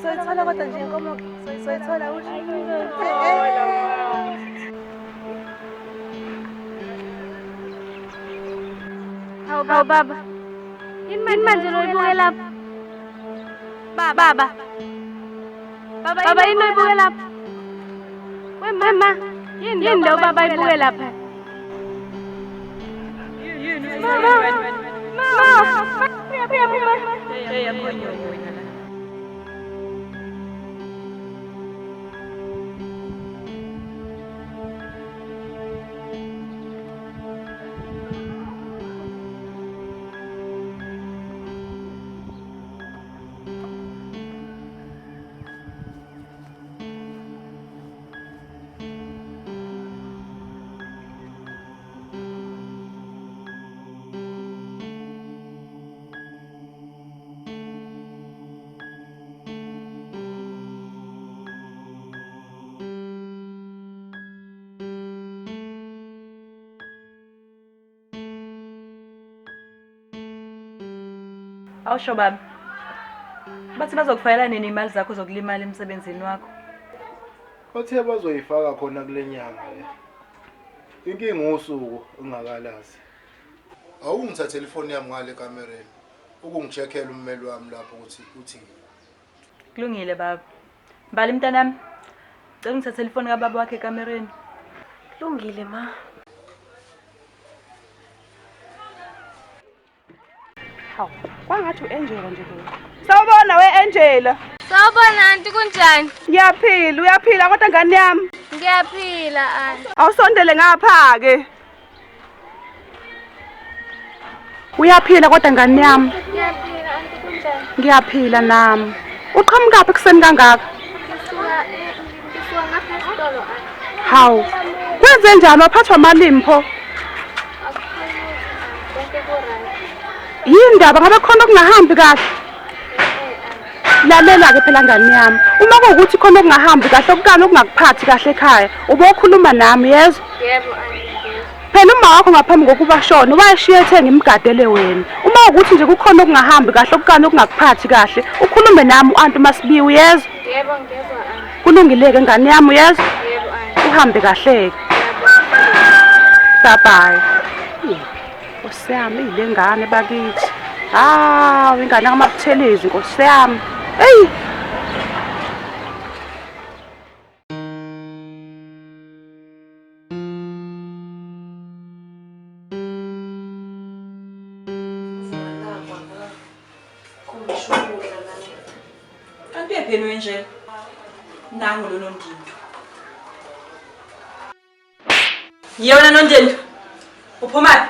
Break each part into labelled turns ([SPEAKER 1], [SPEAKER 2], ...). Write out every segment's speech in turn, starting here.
[SPEAKER 1] Soyithola kodwa nje inkomo soyithola
[SPEAKER 2] Hawu baba. Yini manje loyibuke lapha? Baba. Baba yini loyibuke lapha? Wema. Yini lo baba ibuke lapha?
[SPEAKER 3] Awusho baba. Bathi bazokufayela nini imali zakho zokulimala emsebenzini wakho?
[SPEAKER 4] Bathe bazoyifaka khona kule nyanga le. Inkinga usuku ungakalazi. Awungithathele ifoni yami ngale kamereni. Ukungicheckela ummeli wami lapho ukuthi uthini.
[SPEAKER 3] Kulungile baba. Mbali mntanami. Cela ngithathele ifoni kababa wakhe ekamereni.
[SPEAKER 1] Kulungile ma.
[SPEAKER 5] Hawu, kwangathi uAngela nje lo. Sawubona weAngela.
[SPEAKER 2] Sawubona anti kunjani?
[SPEAKER 5] Uyaphila kodwa ngani yami?
[SPEAKER 2] Ngiyaphila anti.
[SPEAKER 5] Awusondele ngapha ke. Uyaphila kodwa ngani yami?
[SPEAKER 2] Ngiyaphila anti kunjani?
[SPEAKER 5] Ngiyaphila nami. Uqhamuka phi kuseni kangaka?
[SPEAKER 2] Ngisuka ngapha esitolo anti.
[SPEAKER 5] Hawu. Kwenze njani waphathwa amalimpo? Yini ndaba ngabe khona okungahambi kahle? Lalela ke phela ngani yami. Uma kuwukuthi khona okungahambi kahle okukani okungakuphathi kahle ekhaya, ubokhuluma nami yezwa?
[SPEAKER 2] Yebo anti.
[SPEAKER 5] Phela uma wakho ngaphambi kokuba shona wayeshiye ethe ngimgadele wena. Uma ukuthi nje kukhona okungahambi kahle okukani okungakuphathi kahle, ukhulume nami uAnti Masibiwe yezwa?
[SPEAKER 2] Yebo ngiyezwa anti.
[SPEAKER 5] Kulungile ke ngani yami yezwa?
[SPEAKER 2] Yebo anti.
[SPEAKER 5] Uhambe kahle ke. Bye bye. Nkosi yami ile ngane bakithi. Ingane kaMabuthelezi nkosi yami. Hey.
[SPEAKER 3] Kanti uyaphela wenje? Nangu lo Nondindo. Yona Nondindo. Uphuma?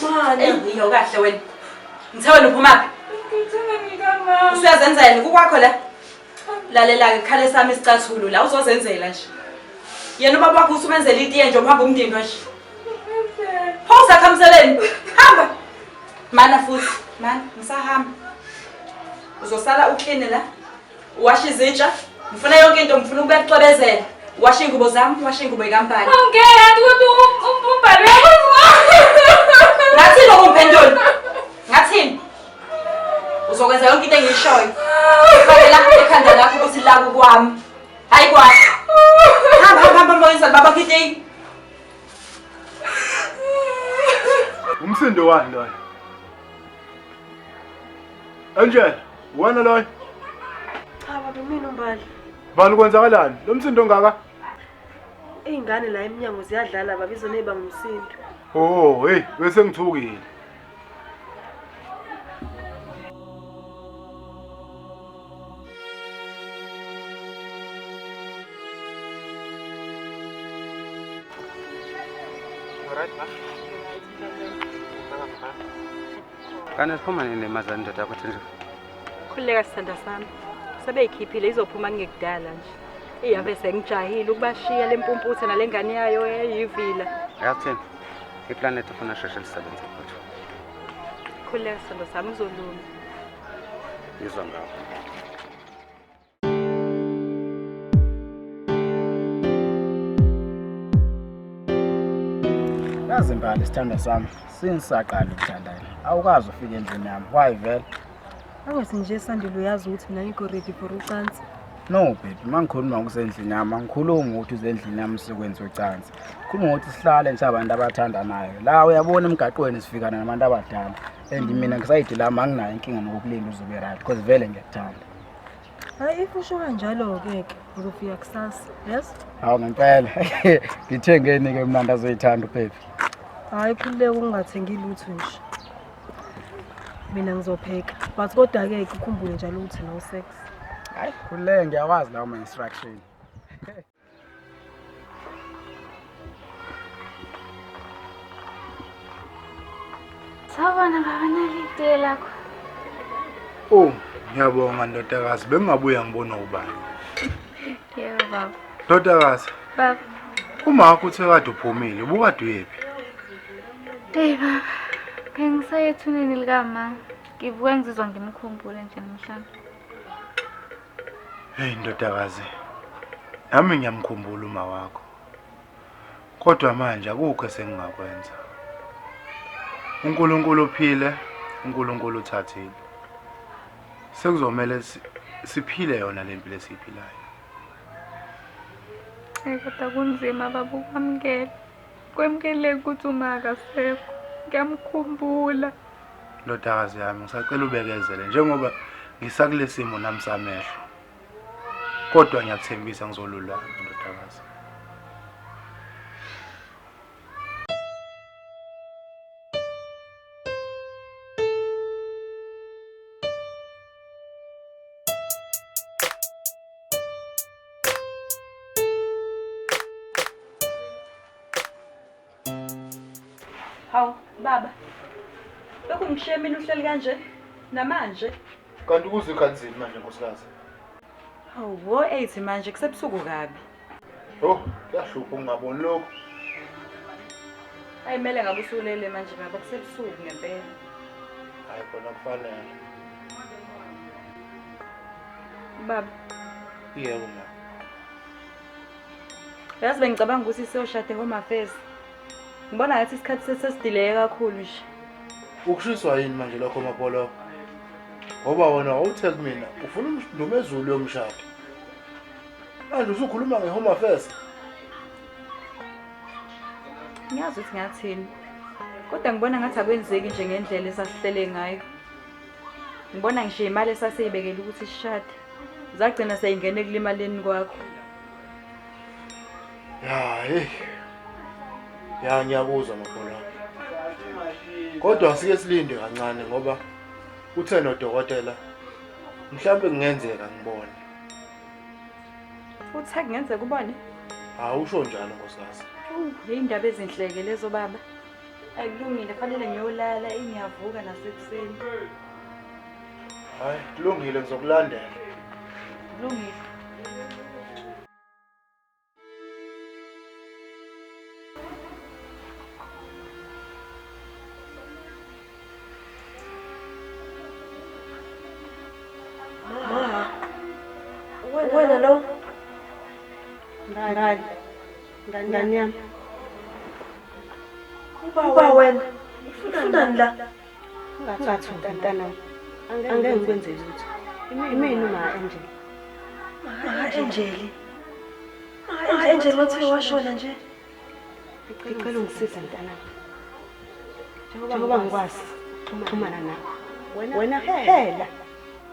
[SPEAKER 1] Amani.
[SPEAKER 3] Yiyo kahle wena. Ngithe wena uphuma?
[SPEAKER 1] Ngithina ngikama.
[SPEAKER 3] Usuyazenzela kukwakho la? Lalela ke khale sami isicathulo la uzozenzela nje. Yena ubaba wakho usumenzela itiye nje uhamba umdindo nje. Phosa khamseleni. Hamba. Mana futhi, ngisahamba. Uzosala uclean la. Uwasha izitsha. Ngifuna yonke into ngifuna ukuxebezela. Washa ingubo zami, washa ingubo ikampani.
[SPEAKER 2] Ongea anti ukuthi umbhalo
[SPEAKER 3] Ngathi lo kumphendula. Ngathini? Uzokwenza yonke into engiyishoyo. Fakela ekhanda lakho ukuthi la kwami. Hayi kwami. Hamba moyisa baba kiti.
[SPEAKER 4] Umsindo wani lo? Angela, wena lo?
[SPEAKER 1] Cha baba mina umbali.
[SPEAKER 4] Bani kwenzakalani? Lo msindo ngaka?
[SPEAKER 1] Izingane la eminyango ziyadlala babizo neba ngumsindo.
[SPEAKER 4] Oh, hey, bese ngithukile.
[SPEAKER 6] Kana siphuma nini mazani ndoda yakho nje?
[SPEAKER 3] Khuleka sithanda sami. Sebeyikhiphile izophuma ngekudala nje. Iyabe sengijahile ukubashiya lempumputhe nalengane yayo eyivila.
[SPEAKER 6] Ayathini? iplanethi ufuna sheshe lisebenze futhi.
[SPEAKER 5] Khuleka sithando sami uzolunga.
[SPEAKER 6] Ngizwa ngawo.
[SPEAKER 7] Yazi impala isithando sami sinisaqala ukuthandana. Awukazi ufike endlini yami. Why vele?
[SPEAKER 1] Akwethi nje Sandile uyazi ukuthi mina ngikho ready for ucansi.
[SPEAKER 7] No baby, mangikhuluma ngokusendlini yami, angikhulumi ukuthi usendlini yami sekwenziwe ucansi. Khuluma ukuthi sihlale nje abantu abathandanayo. La uyabona emgaqweni sifikana nabantu abadala. And mina ngisayidi lami anginayo inkinga nokukulinda uzobe right because vele ngiyakuthanda.
[SPEAKER 1] Hayi if usho kanjalo ke uzofika kusasa. Yes?
[SPEAKER 7] Hawu ngempela. Ngithengeni ke mnandi azoyithanda baby.
[SPEAKER 1] Hayi khuleka ungathengi lutho nje. Mina ngizopheka. But kodwa ke ukukhumbule njalo ukuthi no sex.
[SPEAKER 7] Hayi, khuleka ngiyawazi lawo ma-instruction.
[SPEAKER 2] Sawubona baba nalite lakho.
[SPEAKER 4] Oh, ngiyabonga ndodakazi, bengingabuya ngibona ubani.
[SPEAKER 2] Yebo baba.
[SPEAKER 4] Ndodakazi,
[SPEAKER 2] Baba.
[SPEAKER 4] uma wakho uthe kade uphumile, ubukade uyephi?
[SPEAKER 2] Hey baba. Ngisayethuneni likama. Ngivuka ngizizwa ngimkhumbule nje namhlanje.
[SPEAKER 4] Hey ndodakazi, nami ngiyamkhumbula uma wakho. Kodwa manje akukho esengingakwenza. uNkulunkulu uphile, uNkulunkulu uthathile. Sekuzomela siphile yona lempilo esiphilayo.
[SPEAKER 2] Kodwa kunzima baba ukwamkela. Kwemkele ukuthi uma akasekho. Ngiyamkhumbula.
[SPEAKER 4] Ndodakazi yami, ngisacela ubekezele njengoba ngisakule simo nami samehlo. Kodwa ngiyakuthembisa ngizolulama ndodakazi.
[SPEAKER 3] Hawu baba. Bekungishiye mina uhleli kanje namanje.
[SPEAKER 4] Kanti kuze kanzima manje nkosikazi.
[SPEAKER 3] Hawu wo 8 manje kusebusuku kabi.
[SPEAKER 4] Oh, kuyashupha ungaboni lokho.
[SPEAKER 3] Ayimele ngabe usulele manje baba kusebusuku ngempela.
[SPEAKER 4] Hayi khona kufanele.
[SPEAKER 3] Baba,
[SPEAKER 4] Yebo ma.
[SPEAKER 3] yazi bengicabanga ukuthi siyoshade Home Affairs. Ngibona ngathi isikhathi sesidelay kakhulu nje.
[SPEAKER 4] Ukushiswa yini manje lokho mapolo? Ngoba wona awuthe kumina ufuna umndumezulu yomshado. Manje usukhuluma ngeHome Affairs.
[SPEAKER 3] Ngiyazi ukuthi ngathini. Kodwa ngibona ngathi akwenzeki nje ngendlela esasihlele ngayo. Ngibona ngisho imali esaseyibekela ukuthi sishade. Zagcina seyingene kulimaleni kwakho.
[SPEAKER 4] Ya, hey. Ya ngiyakuzwa mapolo. Kodwa sike silinde kancane ngoba uthe nodokotela mhlambe kungenzeka ngibone.
[SPEAKER 3] Uthe kungenzeka ubone?
[SPEAKER 4] Awusho njalo nkosikazi.
[SPEAKER 3] Indaba ezinhleke lezo baba. Akulungile fanele ngiyolala engiyavuka nasekuseni.
[SPEAKER 4] Hayi, kulungile ngizokulandela.
[SPEAKER 3] Kulungile.
[SPEAKER 1] Wena lo. Ngani yami. Uba wena ufunani la? Ungathatha mntana. Angeke ngikwenze lutho. Imini uma Angel. Angel. Angel wathi washona nje. Ngicela ungisize mntana. Njengoba ngikwazi ukuxhumana nawe. Wena phela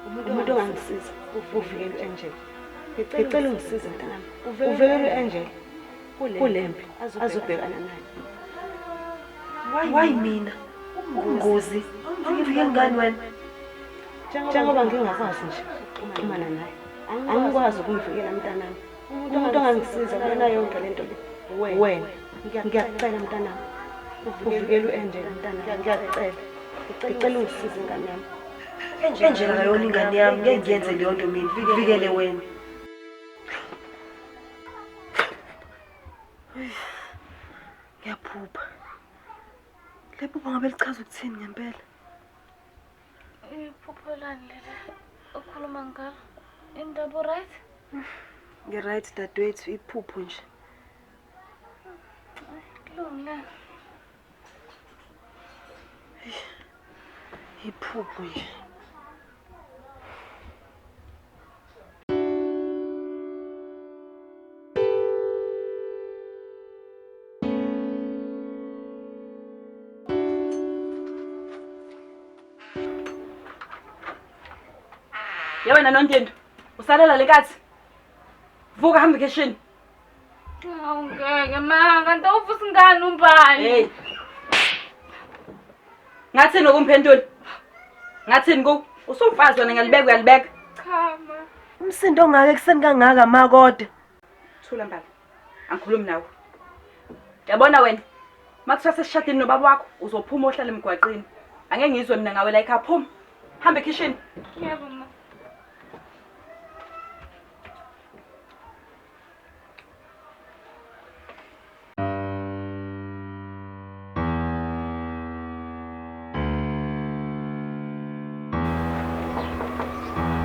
[SPEAKER 1] umuntu ongangisiza uvikele Angel. Ngicela ungisize mntana. Uvikele Angel kulempi azobhekana nayo. Why mina? Ungozi. Ungivike ngani wena? Njengoba ngingakwazi nje ukuxhumana naye. Angikwazi ukumvikela mntanami. Umuntu ongangisiza kuyona yonke lento le. Wena. Ngiyakucela mntanami. Uvikele uAngel mntanami. Ngiyacela. Ngicela ungisize ngani yami. Angel ayona ingane yami. Ngeke ngiyenze leyo nto mina. Vikele wena. Ngiyaphupha. Lephupho ngabe lichaza ukuthini ngempela?
[SPEAKER 2] Iphupho lani leli ukhuluma ngalo? Indaba right?
[SPEAKER 1] Nge-right dadewethu, iphupho nje.
[SPEAKER 2] Kulungile.
[SPEAKER 1] Iphupho nje.
[SPEAKER 3] Yewena Nondindo, usalela lenkathi. Vuka hamba kitchen.
[SPEAKER 2] Awungeke ma, kanti uvusa ingane umbani?
[SPEAKER 3] Hey. Ngathini ukumphendula? Ngathini ku? Usumfazi wena ngalibeka uyalibeka.
[SPEAKER 2] Cha ma.
[SPEAKER 1] Umsindo ongaka ekuseni kangaka ma kodwa.
[SPEAKER 3] Thula mbala. Angikhulumi nawe. Yabona wena. Makuthiwa sesishadini nobaba wakho uzophuma ohlala emgwaqeni. Angeke ngizwe mina ngawe la ekhaya phuma. Hamba kitchen.
[SPEAKER 2] Yebo ma.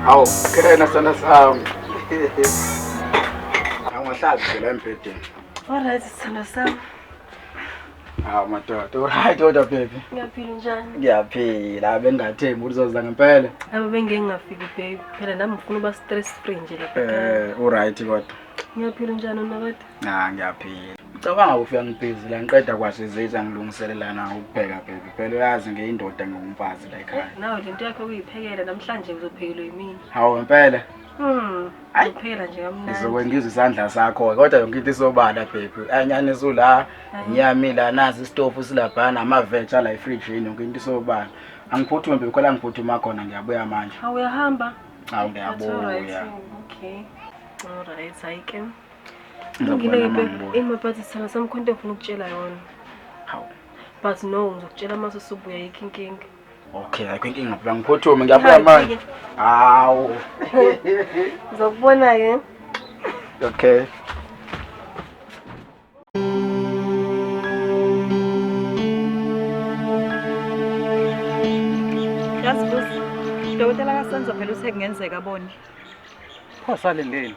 [SPEAKER 7] Hawu, khena sana sami. Angahlali nje la embhedeni.
[SPEAKER 1] Alright sithando sami.
[SPEAKER 7] Hawu madoda, alright kodwa baby.
[SPEAKER 1] Ngiyaphila njani?
[SPEAKER 7] Ngiyaphila, bengathembi ukuthi uzoza ngempela.
[SPEAKER 1] Aba bengeke ngafiki babe. Phela nami ngifuna uba stress free nje lapha.
[SPEAKER 7] Alright kodwa.
[SPEAKER 1] Ngiyaphila njani wena kodwa?
[SPEAKER 7] Ngiyaphila. Ucabanga ufika ngibhizi la ngiqeda kwasizitha ngilungiselelana ukupheka baby. Phela uyazi ngeyindoda ngumfazi la ekhaya.
[SPEAKER 1] Nawe lento yakho kuyiphekela namhlanje uzophekelwa yimini.
[SPEAKER 7] Hawu ngempela.
[SPEAKER 1] Uzophekela nje kamnandi.
[SPEAKER 7] Ngizokwengiza isandla sakho kodwa yonke into isobala baby. Anyane sula, inyama la nazi isitofu silabhana amaveja la efridge yonke into isobala. Angiphuthume baby khona ngiphuthuma khona ngiyabuya manje.
[SPEAKER 1] Hawu uyahamba?
[SPEAKER 7] Hawu ngiyabuya.
[SPEAKER 1] Okay. Alright, ayike. Ngile babe, imaphathi sithanda sami khona ngifuna ukutshela yona.
[SPEAKER 7] Hawu.
[SPEAKER 1] But no, ngizokutshela mase usubuya yikho.
[SPEAKER 7] Okay, ayikho inkinga phela ngiphuthume ngiyabuya manje. Hawu.
[SPEAKER 1] Ngizokubona ke.
[SPEAKER 7] Okay.
[SPEAKER 3] Yasibuza. Dokotela kaSenzo phela uthe kungenzeka abone.
[SPEAKER 6] Pho salindeni.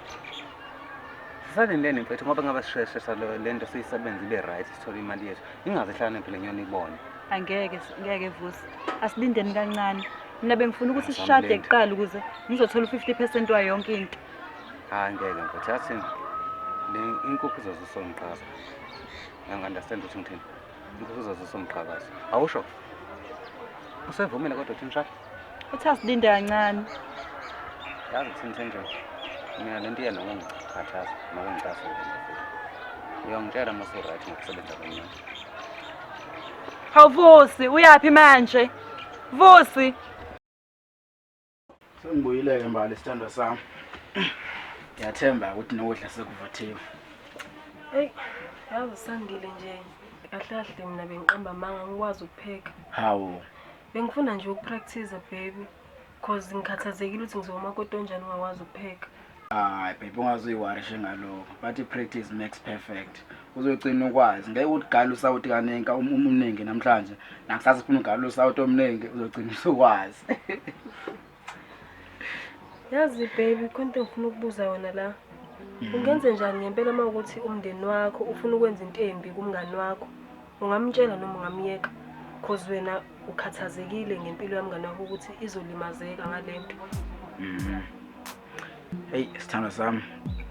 [SPEAKER 6] Salindeni mfethu ngoba ngabe sisheshe lento siyisebenza ibe right sithola imali yethu. Ingaze hlane phela ngiyona ibone.
[SPEAKER 3] Ngeke vusi. Asilindeni kancane. Mina bengifuna ukuthi sishade kuqala ukuze ngizothola 50% wayo yonke into.
[SPEAKER 6] Hayi ngeke mfethu yathini. Le inkukhu izozisonqaza. Ngiyangi-understand ukuthi ngithini. Inkukhu izozisonqaza. Awusho? Usevumile kodwa uthi ngishada?
[SPEAKER 3] Uthi asilinde kancane.
[SPEAKER 6] Yazi thini nje. Mina lento yena ngingikhathaza, ngingicasula mfethu. Uyangitshela mase right ngokusebenza kwami.
[SPEAKER 3] Hawu Vusi, uyapi manje? Vusi.
[SPEAKER 7] Sengibuyile ke mbali isithando sami. Ngiyathemba ukuthi nokudla sekuvuthiwe.
[SPEAKER 1] Hey, yazi sandile nje. Kahle mina bengiqamba manga ngikwazi ukupheka.
[SPEAKER 7] Hawu.
[SPEAKER 1] Bengifuna nje ukupractice baby. Cause ngikhathazekile ukuthi ngizomakoti onjani ungakwazi ukupheka.
[SPEAKER 7] Hayi baby ungazoyiwarishe ngaloko. Bathi practice makes perfect. Uzogcina ukwazi. Ngeke uthi gala usawuthi kanenka umningi namhlanje. Nakusasa ufuna ugala usawuthi omningi uzogcina usukwazi.
[SPEAKER 1] Yazi baby, konke ngifuna ukubuza yona la. Ungenze njani ngempela uma ukuthi umndeni wakho ufuna ukwenza into embi kumngani wakho? Ungamtshela noma ungamyeka? Cause wena ukhathazekile ngempilo yamngani wakho ukuthi izolimazeka ngalento.
[SPEAKER 7] Hey, sithando sami,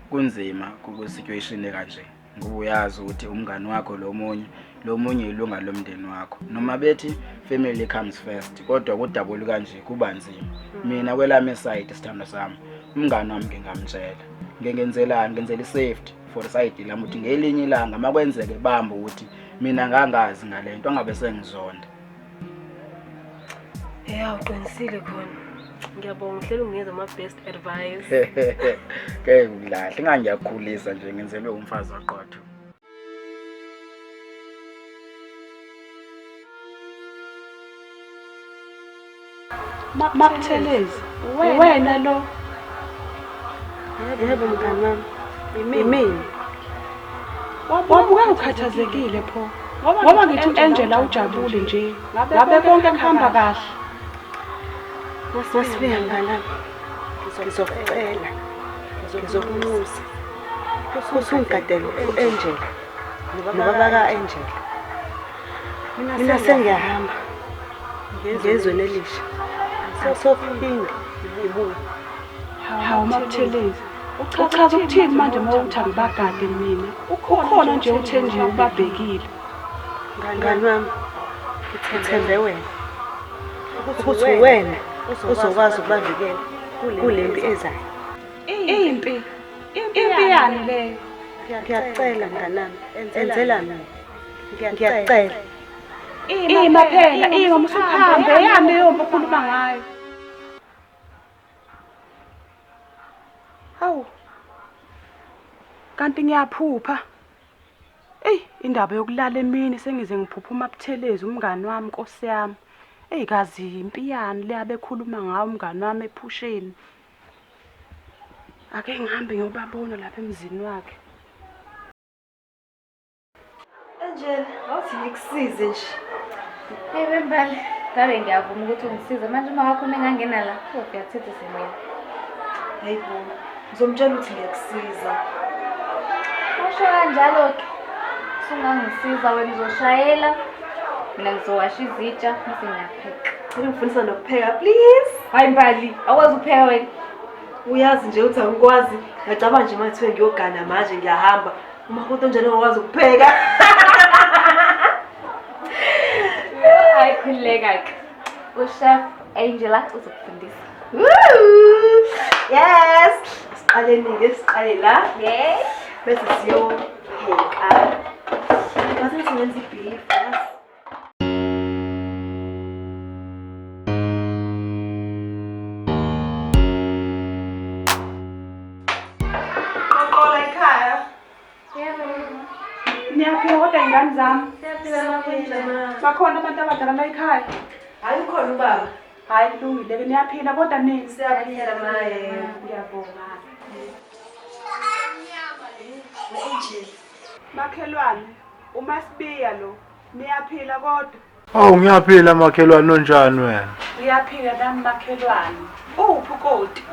[SPEAKER 7] kunzima ku situation ekanje. Ngoba uyazi ukuthi umngani wakho lo munye ilunga lomndeni wakho. Noma bethi family comes first, kodwa kudabula kanje kuba nzima. Mina kwelami side sithando sami, umngani wami ngingamtshela. Ngenzelani, ngenzela isafety for side lami ukuthi ngelinye ilanga makwenzeke bamba ukuthi mina ngangazi ngalento angabe sengizonda.
[SPEAKER 1] Uqinisile khona. Ngiyabonga uhlelo ungeza ama best advice.
[SPEAKER 7] Ke ngidlahle ngangiyakhulisa nje ngenzelwe umfazi waqotho.
[SPEAKER 5] Makuthelezi. Wena lo.
[SPEAKER 1] Yebo mngani wami.
[SPEAKER 5] Imini. Wabuka ukhathazekile pho. ngoba ngithi u-Angela ujabule nje ngabe konke kuhamba kahle.
[SPEAKER 1] Masifika mnganami, ngizokucela, ngizokunxusa ukuthi ungigadele u-Angela nobaba ka-Angela. Mina sengiyahamba ngezweni elisha, sophinde ngibuye.
[SPEAKER 5] Hawu Mabuthelezi, uchaza ukuthini manje uma uthi angibagade mina? Ukhona nje uThenjiwe ubabhekile.
[SPEAKER 1] Mngani wami, ngithembe wena ukuthi wena uzokwazi ukubavikela kule mpi ezayo.
[SPEAKER 5] Impi yani leyo.
[SPEAKER 1] Ngiyacela mnganami, enzela mina. Ngiyacela.
[SPEAKER 5] Ima phela, ima musuhambe, yambe yombe ukhuluma ngayo. Hawu. Kanti ngiyaphupha. Indaba yokulala emini sengize ngiphupha uMabuthelezi umngani wami Nkosi yami. Kazi impi yani le abekhuluma ngawo umngani wami ephusheni. Ake ngihambe ngiyobabona lapha emzini wakhe.
[SPEAKER 1] Angela, awuthi ngikusize nje.
[SPEAKER 2] Hey Bembali, ngabe ngiyavuma ukuthi ungisize manje uma wakho engangena la, uyathethe semina.
[SPEAKER 1] Hayibo, ngizomtshela ukuthi ngiyakusiza.
[SPEAKER 2] Usho kanjalo ke. Sungangisiza wena uzoshayela. Mina ngizowasha izitsha bese ngiyapheka.
[SPEAKER 1] Ngifundisa nokupheka please.
[SPEAKER 2] Hayi Mbali, awukwazi ukupheka wena.
[SPEAKER 1] Uyazi nje ukuthi angikwazi, ngicabanga nje manje ngiyogana manje ngiyahamba. Uma kuthi njalo ngikwazi ukupheka.
[SPEAKER 2] Hayi khuleka ke. Chef Angela uzokufundisa.
[SPEAKER 1] Yes. Siqale la.
[SPEAKER 2] Yes.
[SPEAKER 1] Bese siyopheka. Ngathi sengenza ibeef. Qoqola ekhaya.
[SPEAKER 5] Niyaphila kodwa ingane zami.
[SPEAKER 1] Siyaphila mama.
[SPEAKER 5] Bakhona abantu abadala la ekhaya.
[SPEAKER 1] Hayi ukhona ubaba.
[SPEAKER 5] Hayi kulungile ke niyaphila kodwa nini?
[SPEAKER 1] Siyaphila maye.
[SPEAKER 5] Ngiyabonga.
[SPEAKER 1] Angela.
[SPEAKER 5] Makhelwane, uMasibiya lo. Niyaphila kodwa?
[SPEAKER 4] Awu ngiyaphila makhelwane onjani wena?
[SPEAKER 5] Ngiyaphila nami makhelwane. Uphi uKoti?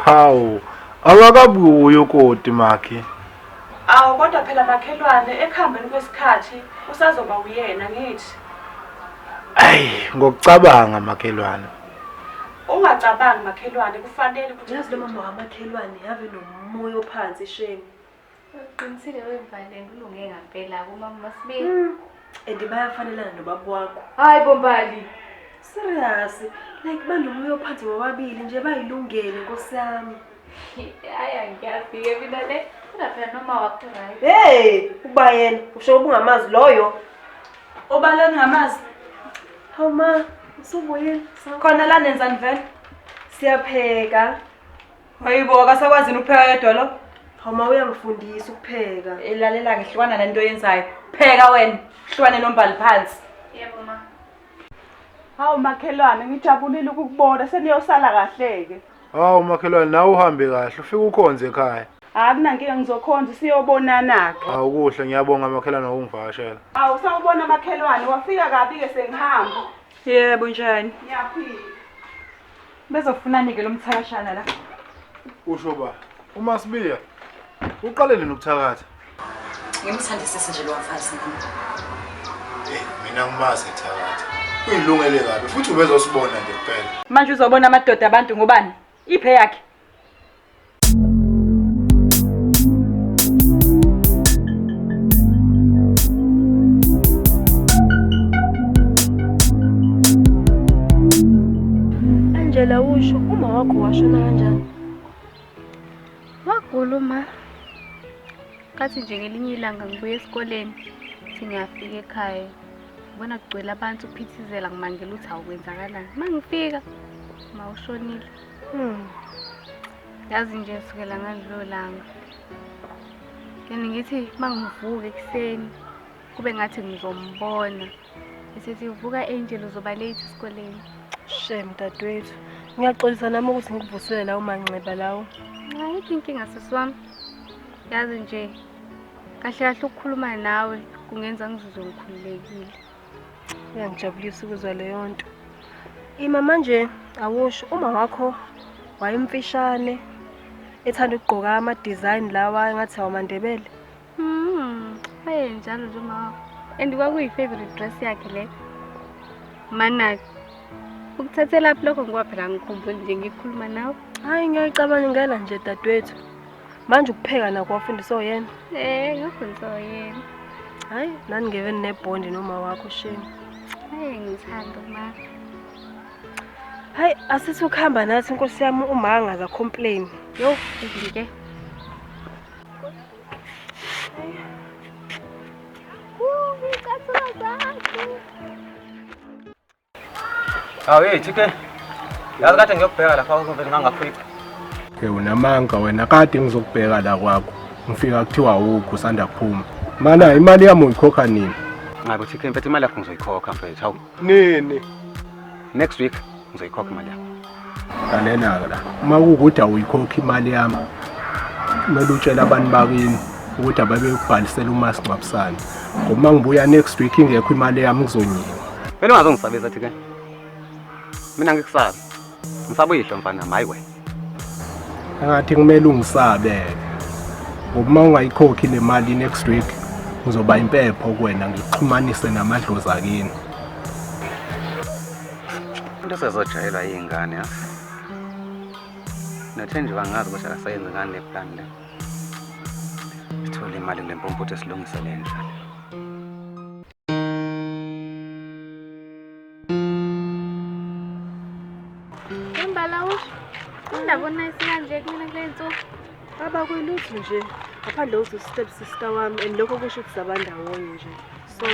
[SPEAKER 4] Hawu, awakabuyi uKoti makhe.
[SPEAKER 5] Awu kodwa phela makhelwane ekuhambeni kwesikhathi usazoba uyena ngithi.
[SPEAKER 4] Ngokucabanga makhelwane.
[SPEAKER 5] Ungacabangi makhelwane kufanele ukuthi
[SPEAKER 1] Yazi lo mama wamakhelwane have nomoya ophansi shame.
[SPEAKER 2] Uqinisile wemvale kulunge ngempela kumama Masibiya.
[SPEAKER 1] Bayafanelana nobaba wakho.
[SPEAKER 2] Hayi Bombali.
[SPEAKER 1] Serious. Like banomoya ophansi bobabili nje bayilungele Nkosi yami.
[SPEAKER 2] Hayi ngiyafike mina le. Kodwa phela noma wakho right.
[SPEAKER 1] Hey, ukuba yena usho ubungamazi loyo.
[SPEAKER 3] Obaleni ngamazi.
[SPEAKER 1] Hawu ma, usubuye.
[SPEAKER 3] Khona la nenzani vele?
[SPEAKER 1] Siyapheka.
[SPEAKER 3] Hayibo akasakwazini ukupheka yedwa lo.
[SPEAKER 1] Hawu ma uyangifundisa ukupheka.
[SPEAKER 3] Elalela ngihlukana nento yenzayo. Pheka wena, hlukane nombali phansi.
[SPEAKER 2] Yebo ma.
[SPEAKER 5] hawu makhelwane ngijabulile ukukubona seniyosala kahle-ke.
[SPEAKER 4] Hawu makhelwane nawe uhambe kahle ufike ukhonze ekhaya.
[SPEAKER 5] Akunankinga ngizokhonza siyobonana-ke.
[SPEAKER 4] Hawu kuhle ngiyabonga makhelwane ngokungivakashela.
[SPEAKER 5] Awu sawubona makhelwane wafika kabi-ke sengihamba.
[SPEAKER 3] Yebo njani?
[SPEAKER 5] Ngiyaphila.
[SPEAKER 3] Bezofunani-ke lo mthakashana la?
[SPEAKER 4] Usho ba, uMasibiya uqalele nokuthakatha.
[SPEAKER 3] Ngimthandisise nje lo mfazi nami.
[SPEAKER 4] Mina ngimazi ethakatha. Uyilungele kabi futhi ubezosibona nje kuphela.
[SPEAKER 3] Manje uzobona amadoda abantu ngobani? Iphe yakhe.
[SPEAKER 1] Angela usho uma wakho washona kanjani?
[SPEAKER 2] Waguluma. Kathi nje ngelinye ilanga ngibuye esikoleni, ngiyafika ekhaya. Ngibona kugcwele abantu uphithizela ngimangela ukuthi awukwenzakalani. Mangifika mawushonile. Yazi nje sukela ngalelo langa. Kani ngithi mangivuka ekuseni kube ngathi ngizombona. Bese sivuka Angel uzoba late esikoleni.
[SPEAKER 1] Shame dadewethu. Ngiyaxolisa nami ukuthi ngikuvusele lawo manxeba lawo.
[SPEAKER 2] Hayi inkinga sisiwami. Yazi nje kahle kahle ukukhuluma nawe kungenza ngizizwe ngikhululekile.
[SPEAKER 1] Uyangijabulisa ukuzwa leyo nto. Ima manje awusho uma wakho wayemfishane ethanda ukugqoka ama-design lawa engathi awamandebele.
[SPEAKER 2] Njalo nje uma and kwakuyi-favorite dress yakhe le. Mana ukuthathe lapho lokho ngoba phela ngikhumbule nje ngikhuluma nawe.
[SPEAKER 1] Hayi ngiyayicabangela nje dadewethu. Manje ukupheka nakho wafundiswa yena?
[SPEAKER 2] Ngifundiswa yena.
[SPEAKER 1] Hayi nani ngeve nebhondi noma wakho shame.
[SPEAKER 2] Ngithanda uma.
[SPEAKER 1] Hayi asithi ukuhamba nathi inkosi yami uma angaza complain.
[SPEAKER 2] Yo, ngike.
[SPEAKER 6] Hey Chike. Yazi kade ngiyokubheka lapha uvele ngangafika.
[SPEAKER 4] Unamanga wena kade ngizokubheka la kwakho. Ngifika kuthiwa ukho usanda kuphuma. Mana imali yami uyikhokha nini?
[SPEAKER 6] Ngabe Chike mfethu imali yakho ngizoyikhokha mfethu. Hawu.
[SPEAKER 4] Nini?
[SPEAKER 6] Next week ngizoyikhokha imali yakho.
[SPEAKER 4] Kanena la. Uma ukuthi awuyikhokha imali yami. Kumele utshela abantu bakini ukuthi ababe ukubhalisela umasingcwabisane. Ngoba ngibuya next week ingekho imali yami ngizonyika.
[SPEAKER 6] Vele ungazongisabeza Chike. Mina ngikusabi. Ngisabuyihlo mfana hayi wena.
[SPEAKER 4] Angathi kumele ungisabe. Ngoba ungayikhokhi le mali next week ngizoba impepho kuwena ngixhumanise namadlozi akini.
[SPEAKER 6] Into sezojayelwa yingane ha. Nathenje bangazi ukuthi akasayenza ngani le plan le. Sithole imali kule mpompotho esilungisa le njalo.
[SPEAKER 2] Ndabona isikanje kumina kule nto.
[SPEAKER 1] Baba kwelutho nje. Ngaphandle uthi step sister wami and lokho kusho ukuthi sabandawonye nje. So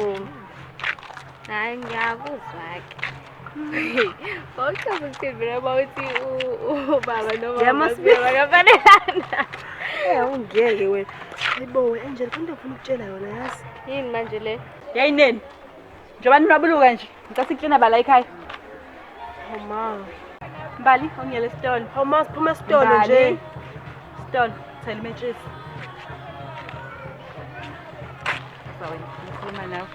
[SPEAKER 2] hayi ngiyakuzwa ke. Awucaza ukuthembela ukuthi ubaba noma masibe kafanelana.
[SPEAKER 1] Ungeke wena. Hayibo Angel kanti ufuna ukutshela yona yazi.
[SPEAKER 2] Yini manje le?
[SPEAKER 3] Yayineni. Njoba ninwabuluka nje. Ngicela iklina bala ekhaya.
[SPEAKER 1] Mama.
[SPEAKER 3] Mbali ongiyele stone.
[SPEAKER 1] Mama siphuma esitolo nje.
[SPEAKER 3] Stone, thela matches. Sawa, ngikhuluma nawe.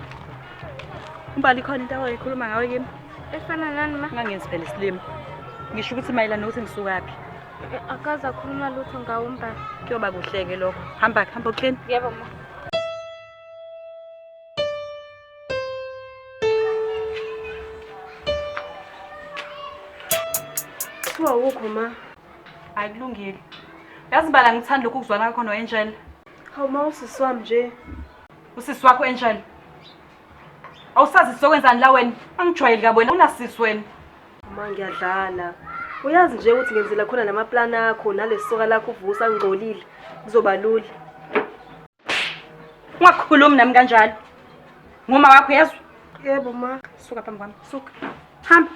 [SPEAKER 3] Mbali khona into oyikhuluma ngawe kimi?
[SPEAKER 2] Efana nani ma?
[SPEAKER 3] Ngangenzi phela isilimo. Ngisho ukuthi mayelana nokuthi ngisukapi.
[SPEAKER 2] Akaza khuluma lutho ngawo Mbali.
[SPEAKER 3] Kuyoba kuhleke lokho. Hamba uclean.
[SPEAKER 2] Yebo ma.
[SPEAKER 1] Kuthiwa ukho ma.
[SPEAKER 3] Hayi kulungile. Yazi Mbala ngithanda lokhu kuzwana kwakho noAngel.
[SPEAKER 1] Hawu ma usisi wami nje.
[SPEAKER 3] Usisi wakho Angel. Awusazi sokwenzani la wena? Angijwayeli ka wena unasisi wena.
[SPEAKER 1] Uma ngiyadlala. Uyazi nje ukuthi ngenzela khona namaplan akho nalesoka lakho uvusa ngcolile. Kuzoba lula.
[SPEAKER 3] Ungakhulumi nami kanjalo. Ngoma wakho yezwa?
[SPEAKER 1] Yebo ma.
[SPEAKER 3] Suka phambi kwami. Suka. Hamba.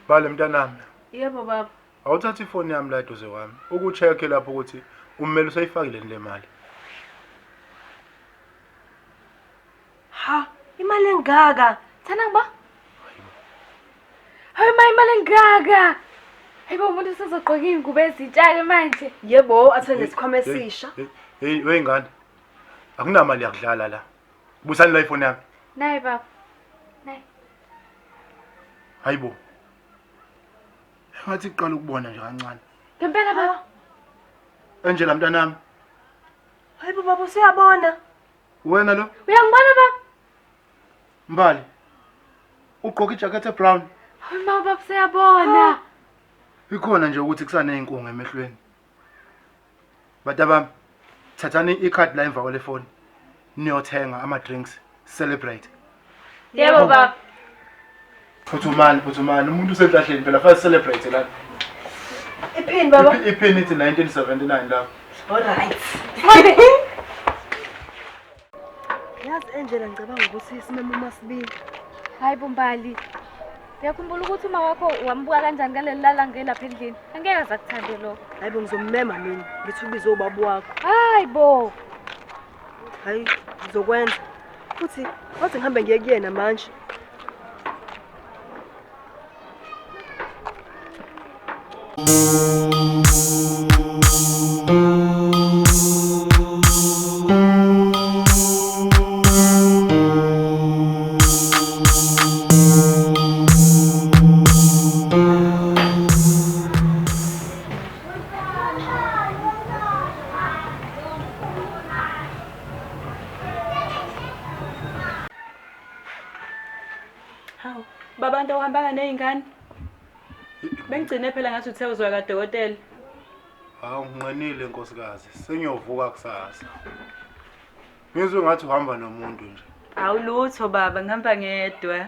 [SPEAKER 4] Bale mntanami.
[SPEAKER 1] Yebo baba.
[SPEAKER 4] Awuthatha ifoni yami la eduze kwami ukucheck lapho ukuthi ummeli usayifakile le mali.
[SPEAKER 1] Ha, imali engaka.
[SPEAKER 2] Thana ba? Hayi ma imali engaka. Hayibo umuntu usezogqoka ingubo ezitshake manje.
[SPEAKER 1] Yebo athenge isikhwama esisha.
[SPEAKER 4] Hey wengane. Akunamali yakudlala la. Busani la ifoni yami.
[SPEAKER 2] Nayi baba. Nayi.
[SPEAKER 4] Hayibo. Ngathi iqala ukubona nje kancane.
[SPEAKER 2] Ngempela baba.
[SPEAKER 4] Angela mntanami.
[SPEAKER 1] Hayibo baba usiyabona.
[SPEAKER 4] Wena lo?
[SPEAKER 2] Uyangibona baba?
[SPEAKER 4] Mbali. Ugqoka ijacket ebrown.
[SPEAKER 2] Hayi ma baba siyabona.
[SPEAKER 4] Ikhona nje ukuthi kusane inkungu emehlweni. Badabami, thathani icard la emva kwale phone. Niyothenga ama drinks, celebrate.
[SPEAKER 2] Yebo baba.
[SPEAKER 4] Phuthumani, umuntu usendlahleni phela fa celebrate la.
[SPEAKER 1] Ipin baba.
[SPEAKER 4] Ipin ithi 1979 la.
[SPEAKER 1] All right. Yazi Angela ngicabanga ukuthi isimeme uMasibili.
[SPEAKER 2] Hayi Bumbali. Ngiyakhumbula ukuthi uma wakho wambuka kanjani ngaleli lalanga lapha endlini. Angeke azakuthande lokho.
[SPEAKER 1] Hayibo ngizommema mina. Ngithi ubize ubaba wakho.
[SPEAKER 2] Hayibo.
[SPEAKER 1] Hayi ngizokwenza. Futhi wathi ngihambe ngiye kuyena manje.
[SPEAKER 3] Hawu, baba nto uhambanga nezingane. Bengigcine phela ngathi uthe uzwa kadokotela.
[SPEAKER 4] Hawu nginqenile nkosikazi, sengiyovuka kusasa. Ngizwe ngathi uhamba nomuntu nje.
[SPEAKER 3] Awulutho baba, ngihamba ngedwa.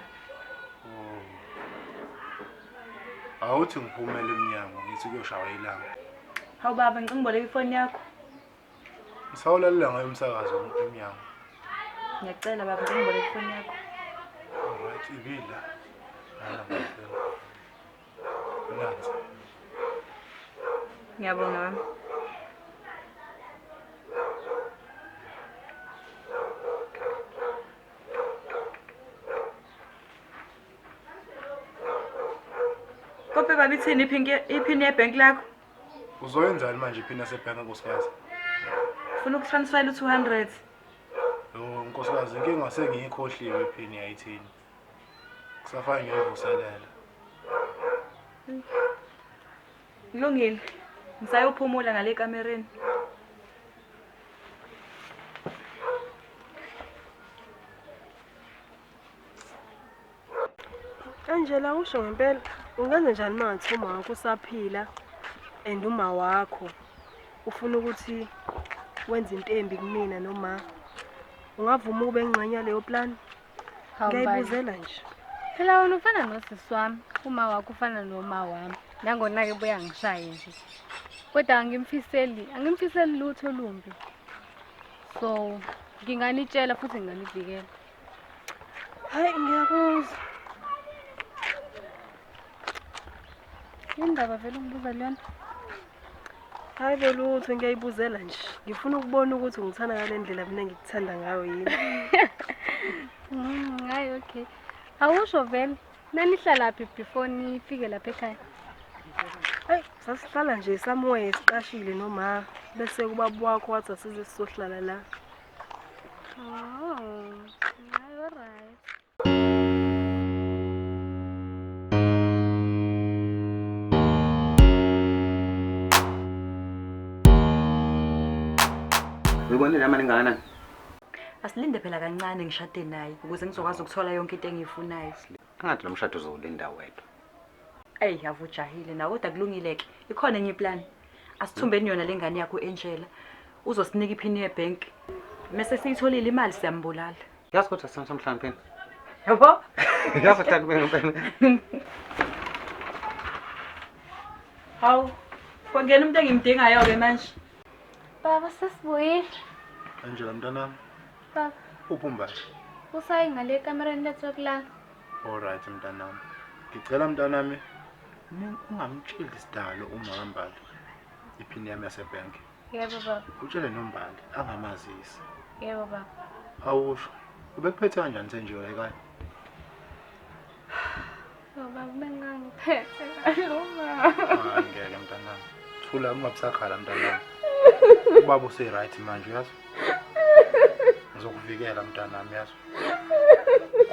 [SPEAKER 4] Awuthi ngiphumele emnyango ngithi kuyoshaya ilanga.
[SPEAKER 3] Hawu baba, ngicela ngiboleke ifoni yakho.
[SPEAKER 4] Ngisawulalela ngayo umsakazo emnyango.
[SPEAKER 3] Ngiyacela baba, ngicela ngiboleke ifoni yakho.
[SPEAKER 4] Alright, ibila. Nansi.
[SPEAKER 3] Ngiyabonga mama. Kophe baba ithini iphini yebhenki lakho?
[SPEAKER 4] Uzoyenzani manje iphini yasebhenki nkosikazi?
[SPEAKER 3] Ufuna ukutransfera u200.
[SPEAKER 4] Yo nkosikazi inkinga sengiyikhohliwe iphini yayithini. Kusafana ngiyovuselela.
[SPEAKER 3] Kulungile. Ngisayophumula ngale kamereni.
[SPEAKER 1] Angela usho ngempela ungenza njani mangathi uma wakho usaphila and uma wakho ufuna ukuthi wenze into embi kumina noma ungavuma ube engxenye leyo plan? Ngiyayibuzela nje.
[SPEAKER 2] Phela wena ufana nosisi wami, uma wakho ufana noma wami. Nangona ke buya ngishaye nje. Kodwa angimfiseli lutho lumbi. So, nginganitshela futhi nginganivikela.
[SPEAKER 1] Hayi ngiyakuzwa.
[SPEAKER 2] Indaba vele ungibuza leyona.
[SPEAKER 1] Hayi belutho ngiyayibuzela nje. Ngifuna ukubona ukuthi ungithanda ngale ndlela mina ngikuthanda ngayo yini.
[SPEAKER 2] Hayi okay. Awusho vele nanihlala phi before nifike lapha ekhaya?
[SPEAKER 1] Hayi sasihlala nje somewhere esiqashile noma bese kubaba wakho wathi asize sizohlala la.
[SPEAKER 2] Oh. All right.
[SPEAKER 6] Uyibonile nami ningana?
[SPEAKER 3] Asilinde phela kancane ngishade naye ukuze ngizokwazi ukuthola yonke into engiyifunayo.
[SPEAKER 6] Angathi lo mshado uzolinda wedwa.
[SPEAKER 3] Ey, avujahile na kodwa kulungileke. Ikhona enye plan. Asithumbeni yona lengane yakho Angela. Uzosinika iphini yebank. Mase siyitholile imali siyambulala.
[SPEAKER 6] Yazi kodwa samhlanje.
[SPEAKER 3] Yabo?
[SPEAKER 6] Yazi ngempela.
[SPEAKER 3] Hawu. Kwangena umuntu engimdingayo ke manje.
[SPEAKER 2] Baba sesibuyile.
[SPEAKER 4] Angela mntana.
[SPEAKER 2] Baba,
[SPEAKER 4] Uphumba.
[SPEAKER 2] usayi ngale kamereni lethu yokulala.
[SPEAKER 4] Alright mntanami. Ngicela mntanami ungamtsheli isidalo uMambali. Iphini yami yasebhenki.
[SPEAKER 2] Yebo baba.
[SPEAKER 4] Utshele noMbali angamazisi.
[SPEAKER 2] Yebo baba.
[SPEAKER 4] Awusho. Ubekuphethe kanjani senje ekhaya?
[SPEAKER 2] Baba bengangiphethe kaluma.
[SPEAKER 4] Ngeke mntanami. Thula ungabusakhala mntanami. Ubaba use right manje uyazi? Ngizokuvikela mntanami yazi.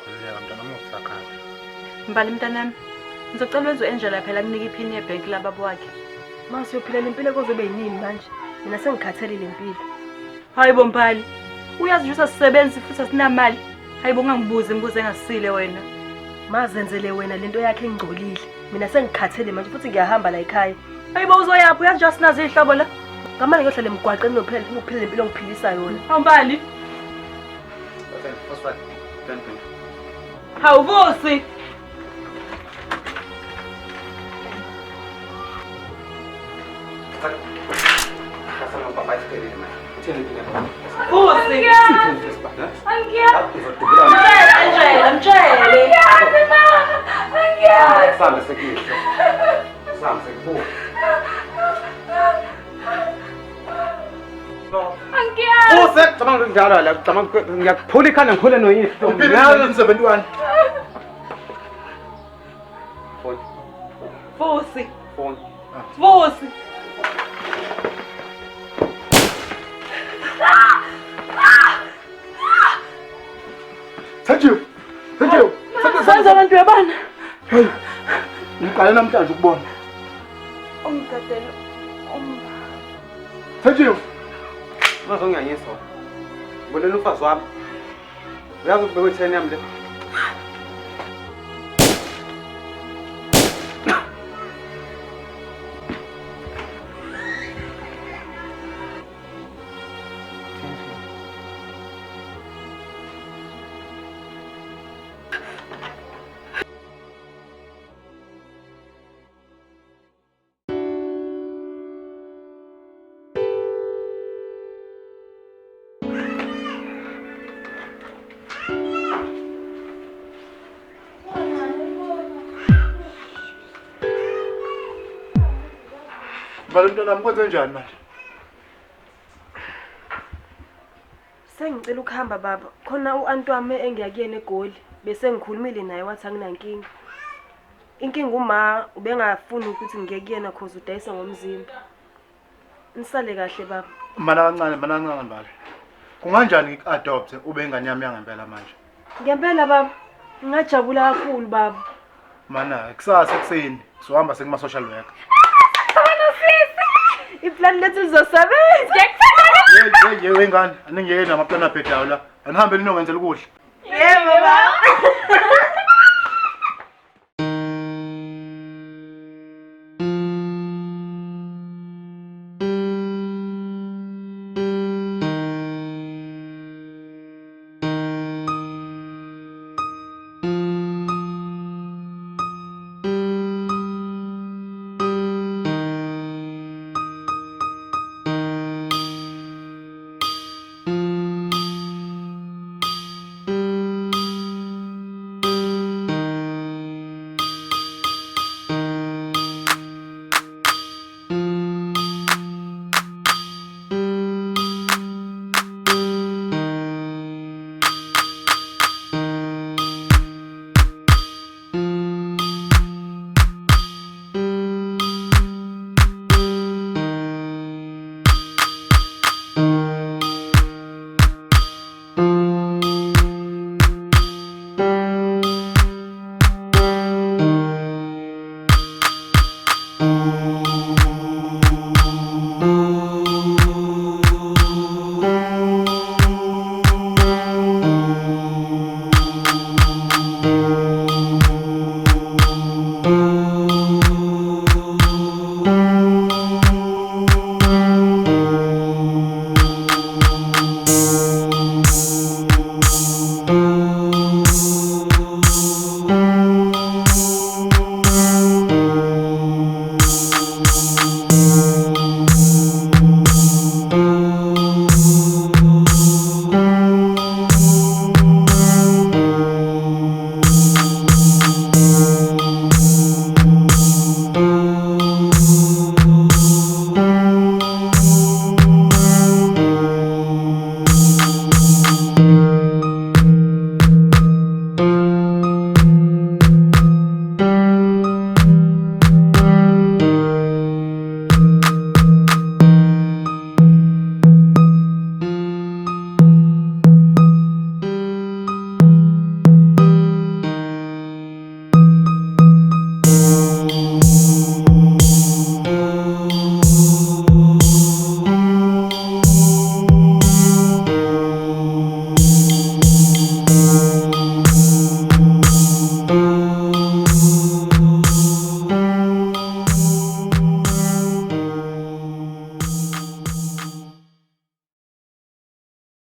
[SPEAKER 4] Khuleka mntanami ungabusakhala.
[SPEAKER 3] Mbali mntanami. Ngizocela wenze uAngela phela kunika iphini yebank lababo wakhe.
[SPEAKER 1] Mase uyophila lempilo kozobe yinini manje? Mina sengikhathalile impilo.
[SPEAKER 3] Hayibo Mbali. Uyazi nje usasebenza futhi asinamali. Hayibo ungangibuze imibuzo engasile wena.
[SPEAKER 1] Mazenzele wena lento yakhe engcolile. Mina sengikhathele manje futhi ngiyahamba la ekhaya.
[SPEAKER 3] Hayibo uzoyapha uyazi nje asinazo ihlobo la.
[SPEAKER 1] Ngamanje ngiyohlala emgwaqeni nophila impilo ngiphilisa yona.
[SPEAKER 3] Hawu Mbali.
[SPEAKER 6] Okay, phosphate.
[SPEAKER 3] Hawu Vusi. Vusi. Angela, mtshele.
[SPEAKER 6] Sambe sekile. Sambe sekile. Vusi, cabanga njalo la, cabanga ngiyakuphula ikhanda ngikhule noyihlo.
[SPEAKER 4] Uphila 71.
[SPEAKER 3] Vusi.
[SPEAKER 6] Phone.
[SPEAKER 3] Vusi.
[SPEAKER 4] Thank you.
[SPEAKER 1] Senza abantu yabana.
[SPEAKER 4] Hey. Ngiqale namhlanje ukubona.
[SPEAKER 1] Umgadelo.
[SPEAKER 4] Thank you.
[SPEAKER 6] Ungazongiyanyisa. Ngibonela umfazi wami. Uyazi ukubeka itheni yami le.
[SPEAKER 4] Balintwana mkwenze njani manje?
[SPEAKER 1] Sengicela ukuhamba baba. Khona uanti wami engiyakuyena eGoli. Bese ngikhulumile naye wathi anginankinga. Inkinga uma ubengafuni ukuthi ngiye kuyena cause udayisa ngomzimba. Nisale kahle baba.
[SPEAKER 4] Mana kancane bale. Kunganjani ngik-adopt ube ingane yami yangempela manje?
[SPEAKER 1] Ngempela baba. Ngajabula kakhulu baba.
[SPEAKER 4] Mana kusasa ekuseni sizohamba sekuma social worker.
[SPEAKER 1] Iplan lethu lizosebenza.
[SPEAKER 4] Ye ingane, aningiyeke namaplana aphedayo la. Anihambe ninongenzela ukudla.
[SPEAKER 1] Yebo baba.